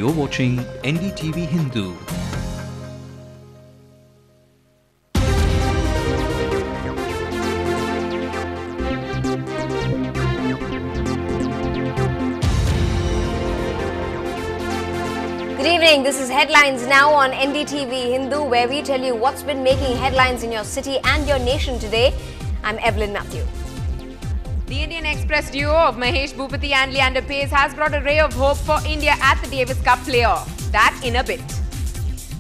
You're watching Ndtv-Hindu. Good evening, this is Headlines now on Ndtv-Hindu, where we tell you what's been making headlines in your city and your nation today. I'm Evelyn Matthew. The Indian Express duo of Mahesh Bhupati and Leander Paes has brought a ray of hope for India at the Davis Cup playoff. That in a bit.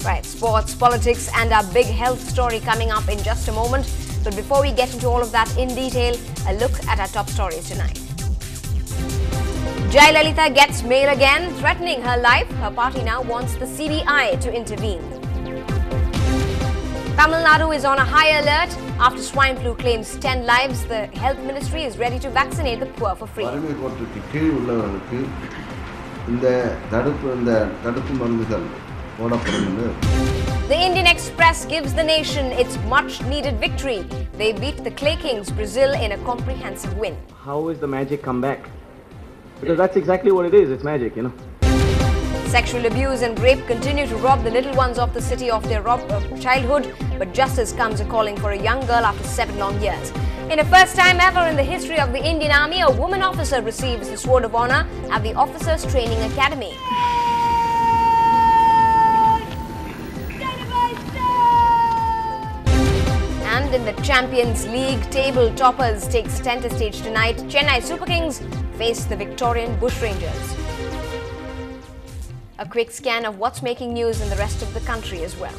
Right, sports, politics and our big health story coming up in just a moment. But before we get into all of that in detail, a look at our top stories tonight. Jayalalitha gets mail again, threatening her life. Her party now wants the CBI to intervene. Tamil Nadu is on a high alert after swine flu claims 10 lives. The health ministry is ready to vaccinate the poor for free. The Indian Express gives the nation its much needed victory. They beat the Clay Kings Brazil in a comprehensive win. How is the magic come back? Because that's exactly what it is, it's magic, you know. Sexual abuse and rape continue to rob the little ones of the city of their childhood, but justice comes a-calling for a young girl after 7 long years. In the first time ever in the history of the Indian Army, a woman officer receives the Sword of Honour at the Officers Training Academy. And in the Champions League, table toppers take centre stage tonight. Chennai Super Kings face the Victorian Bushrangers. A quick scan of what's making news in the rest of the country as well.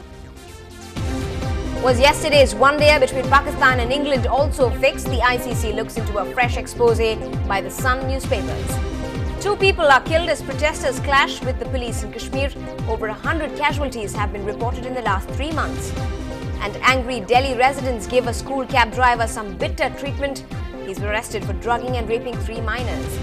Was yesterday's one-dayer between Pakistan and England also fixed? The ICC looks into a fresh expose by the Sun newspapers. 2 people are killed as protesters clash with the police in Kashmir. Over 100 casualties have been reported in the last 3 months. And angry Delhi residents give a school cab driver some bitter treatment. He's arrested for drugging and raping 3 minors.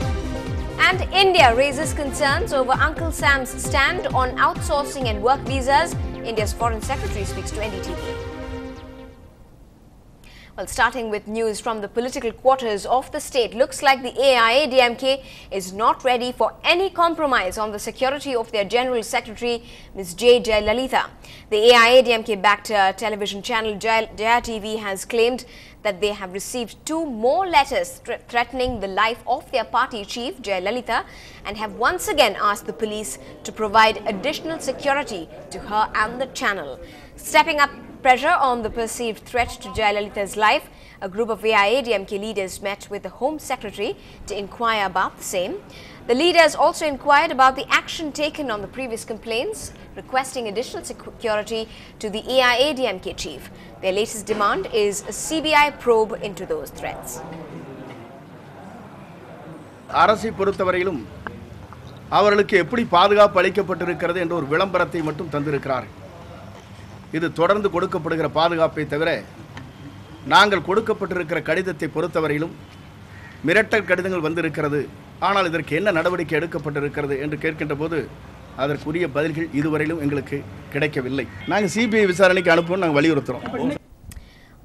And India raises concerns over Uncle Sam's stand on outsourcing and work visas. India's Foreign Secretary speaks to NDTV. Well, starting with news from the political quarters of the state, looks like the AIADMK is not ready for any compromise on the security of their General Secretary, Ms. J. Jayalalitha. The AIADMK-backed television channel Jaya TV has claimed that they have received 2 more letters threatening the life of their party chief, Jayalalitha, and have once again asked the police to provide additional security to her and the channel. Stepping up pressure on the perceived threat to Jayalalitha's life, a group of AIADMK leaders met with the Home Secretary to inquire about the same. The leaders also inquired about the action taken on the previous complaints, requesting additional security to the AIADMK chief. Their latest demand is a CBI probe into those threats. அரசை பொறுத்தவரையிலும் அவர்களுக்கு எப்படி பாதுகாப்பு அளிக்கப்பட்டிருக்கிறது என்ற ஒரு விளம்பரத்தை மட்டும் தந்திருக்கிறார்கள். இது தொடர்ந்து கொடுக்கப்படுகிற பாதுகாப்பை தவிர நாங்கள் கொடுக்கப்பட்டிருக்கிற கடிதத்தை பொறுத்தவரையிலும் மிரட்டல் கடிதங்கள் வந்திருக்கிறது. ஆனால் இதற்கு என்ன நடவடிக்கை எடுக்கப்பட்டிருக்கிறது என்று கேட்கின்ற போது அதற்குரிய பதில்கள் இதுவரையிலும் எங்களுக்கு கிடைக்கவில்லை. நாங்கள் சிபிஐ விசாரணைக்கு அனுப்புவோம் நாங்கள் வலியுறுத்துறோம்.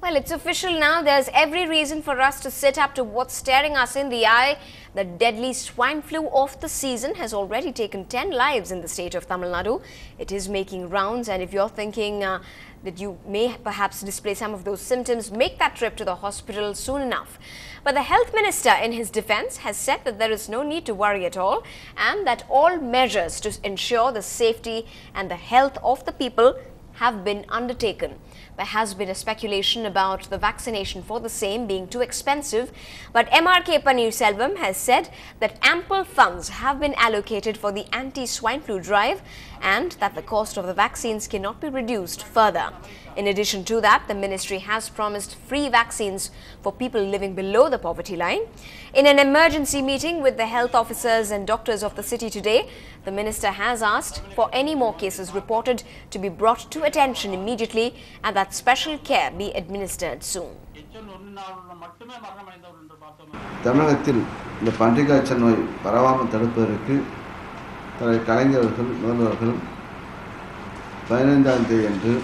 Well, it's official now. There's every reason for us to sit up to what's staring us in the eye. The deadly swine flu of the season has already taken 10 lives in the state of Tamil Nadu. It is making rounds, and if you're thinking that you may perhaps display some of those symptoms, make that trip to the hospital soon enough. But the health minister, in his defense, has said that there is no need to worry at all, and that all measures to ensure the safety and the health of the people have been undertaken. There has been a speculation about the vaccination for the same being too expensive, but MRK Paneerselvam has said that ample funds have been allocated for the anti-swine flu drive and that the cost of the vaccines cannot be reduced further. In addition to that, the ministry has promised free vaccines for people living below the poverty line. In an emergency meeting with the health officers and doctors of the city today, the minister has asked for any more cases reported to be brought to attention immediately and that special care be administered soon. தமிழகத்தில் இந்த பன்றிக் காய்ச்சல் நோய் பரவாமல் தடுப்பதற்கு கலைஞர்கள் முதல்வர்கள் 15ஆம் தேதி அன்று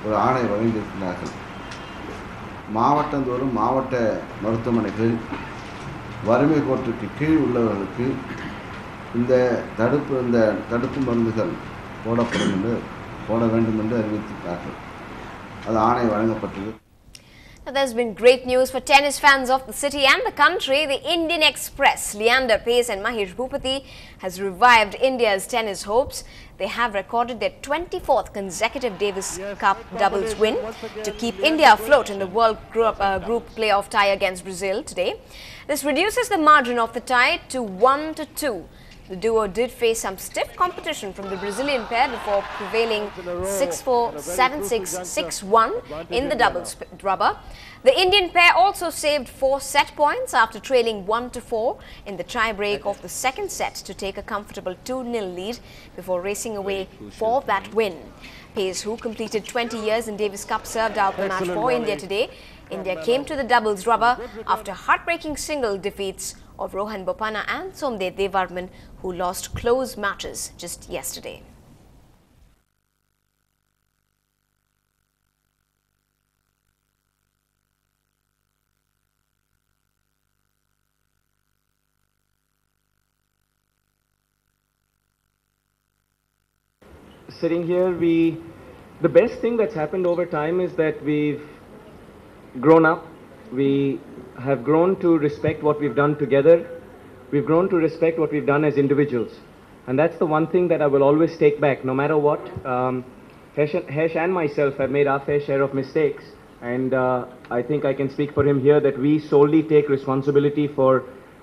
ஒரு ஆணை வழங்கியிருக்கிறார்கள். மாவட்டந்தோறும் மாவட்ட மருத்துவமனைகளில் வறுமை கோட்டுக்கு கீழ் உள்ளவர்களுக்கு இந்த தடுப்பு மருந்துகள் போட வேண்டும் என்று அறிவித்திருக்கிறார்கள். அது ஆணை வழங்கப்பட்டது. Now, there's been great news for tennis fans of the city and the country. The Indian Express, Leander Paes and Mahesh Bhupathi, has revived India's tennis hopes. They have recorded their 24th consecutive Davis Cup doubles win to keep India afloat in the World Group playoff tie against Brazil today. This reduces the margin of the tie to 1-2. The duo did face some stiff competition from the Brazilian pair before prevailing 6-4, 7-6, 6-1 in the doubles rubber. The Indian pair also saved 4 set points after trailing 1-4 in the tie-break of the second set to take a comfortable 2-0 lead before racing away for that win. Paes, who completed 20 years in Davis Cup, served out the match for India today. India came to the doubles rubber after heartbreaking single defeats of Rohan Bopanna and Somdev, who lost close matches just yesterday. Sitting here, the best thing that's happened over time is that we've grown up. We have grown to respect what we've done together. We've grown to respect what we've done as individuals. And that's the one thing that I will always take back, no matter what. Hesh and myself have made our fair share of mistakes. And I think I can speak for him here that we solely take responsibility for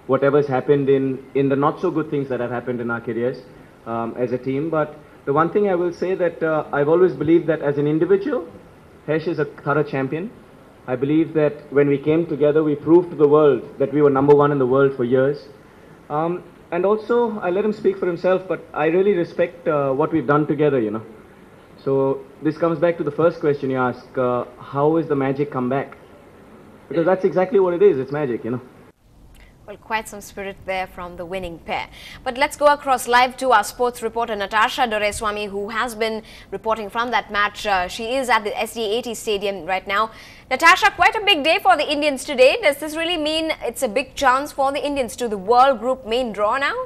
whatever's happened in the not so good things that have happened in our careers as a team. But the one thing I will say that I've always believed that as an individual, Hesh is a thorough champion. I believe that when we came together, we proved to the world that we were #1 in the world for years. And also, I let him speak for himself, but I really respect what we've done together, you know. So this comes back to the first question you ask, how is the magic come back? Because that's exactly what it is, it's magic, you know. Well, quite some spirit there from the winning pair. But let's go across live to our sports reporter Natasha Doreswamy, who has been reporting from that match. She is at the SD80 Stadium right now. Natasha, quite a big day for the Indians today. Does this really mean it's a big chance for the Indians to the World Group main draw now?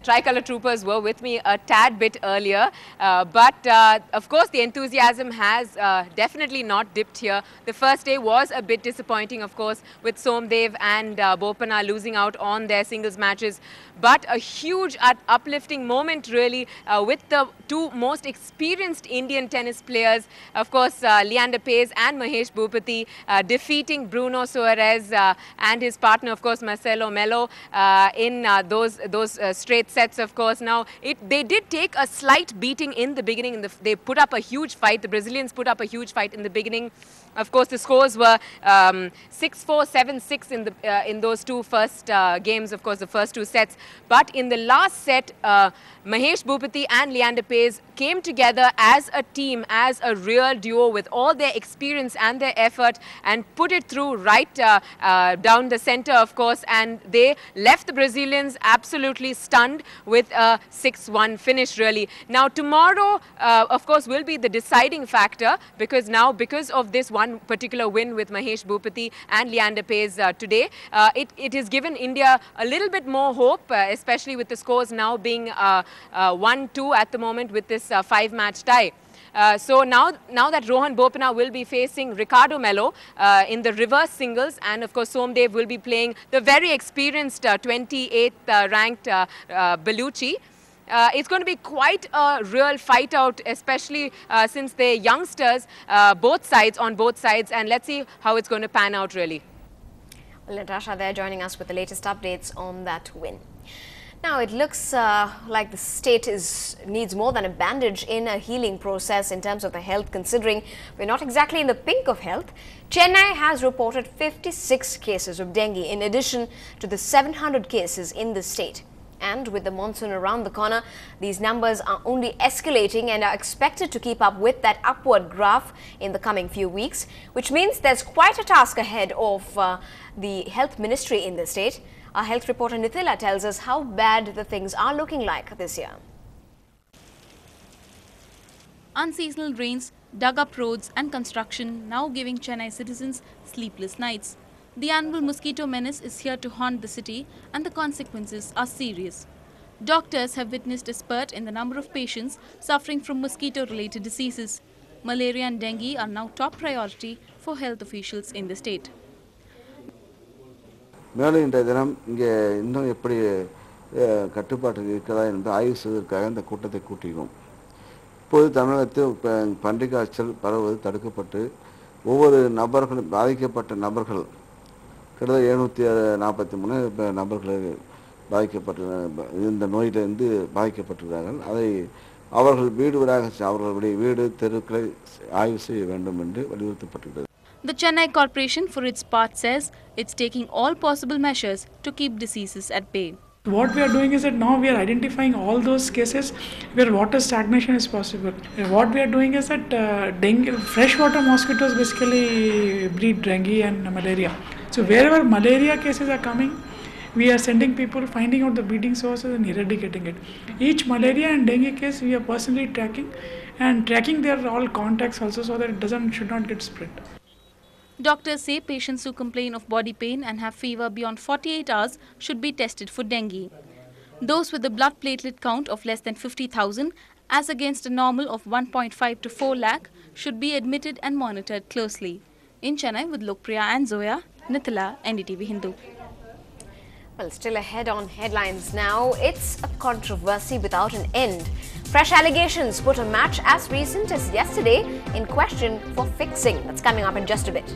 Tricolour troopers were with me a tad bit earlier, but of course the enthusiasm has definitely not dipped here. The first day was a bit disappointing, of course, with Somdev and Bopanna losing out on their singles matches, but a huge uplifting moment really with the two most experienced Indian tennis players, of course Leander Paes and Mahesh Bhupathi, defeating Bruno Soares and his partner, of course, Marcelo Melo in those straight sets, of course. Now, they did take a slight beating in the beginning. They put up a huge fight. The Brazilians put up a huge fight in the beginning. Of course, the scores were 6-4, 7-6 in those two first games, of course, the first two sets. But in the last set, Mahesh Bhupathi and Leander Paes came together as a team, as a real duo with all their experience and their effort and put it through right down the center, of course, and they left the Brazilians absolutely stunned with a 6-1 finish, really. Now, tomorrow, of course, will be the deciding factor because of this one particular win with Mahesh Bhupathi and Leander Paes today. It has given India a little bit more hope, especially with the scores now being 1-2 at the moment with this 5-match tie. So now that Rohan Bopanna will be facing Ricardo Melo in the reverse singles, and of course Somdev will be playing the very experienced 28th ranked Bellucci. It's going to be quite a real fight out, especially since they're youngsters, on both sides, and let's see how it's going to pan out really. Well, Natasha there joining us with the latest updates on that win. Now, it looks like the state needs more than a bandage in a healing process in terms of the health, considering we're not exactly in the pink of health. Chennai has reported 56 cases of dengue in addition to the 700 cases in the state. And with the monsoon around the corner, these numbers are only escalating and are expected to keep up with that upward graph in the coming few weeks, which means there's quite a task ahead of the health ministry in the state. Our health reporter Nithila tells us how bad the things are looking like this year. Unseasonal rains, dug up roads and construction now giving Chennai citizens sleepless nights. The annual mosquito menace is here to haunt the city and the consequences are serious. Doctors have witnessed a spurt in the number of patients suffering from mosquito-related diseases. Malaria and dengue are now top priority for health officials in the state. மேலும் இன்றைய தினம் இங்கே இன்னும் எப்படி கட்டுப்பாட்டில் இருக்கிறதா என்று ஆய்வு செய்வதற்காக இந்த கூட்டத்தை கூட்டினோம். இப்போது தமிழகத்தில் பன்றிக் காய்ச்சல் பரவுவது தடுக்கப்பட்டு ஒவ்வொரு நபர்களும் பாதிக்கப்பட்ட நபர்கள் கிட்டத்தட்ட 743 நபர்கள் இந்த நோயிலிருந்து பாதிக்கப்பட்டிருக்கிறார்கள். அதை அவர்கள் வீடுவராக அவர்களுடைய வீடு தெருக்களை ஆய்வு செய்ய வேண்டும் என்று வலியுறுத்தப்பட்டுள்ளது. The Chennai Corporation, for its part, says it's taking all possible measures to keep diseases at bay. What we are doing is that now we are identifying all those cases where water stagnation is possible. What we are doing is that dengue, freshwater mosquitoes basically breed dengue and malaria. So wherever malaria cases are coming, we are sending people, finding out the breeding sources and eradicating it. Each malaria and dengue case we are personally tracking their all contacts also, so that it should not get spread. Doctors say patients who complain of body pain and have fever beyond 48 hours should be tested for dengue. Those with a blood platelet count of less than 50,000, as against a normal of 1.5 to 4 lakh, should be admitted and monitored closely. In Chennai, with Lokpriya and Zoya, Nithala, NDTV-Hindu. Well, still ahead on headlines now. It's a controversy without an end. Fresh allegations put a match as recent as yesterday in question for fixing. That's coming up in just a bit.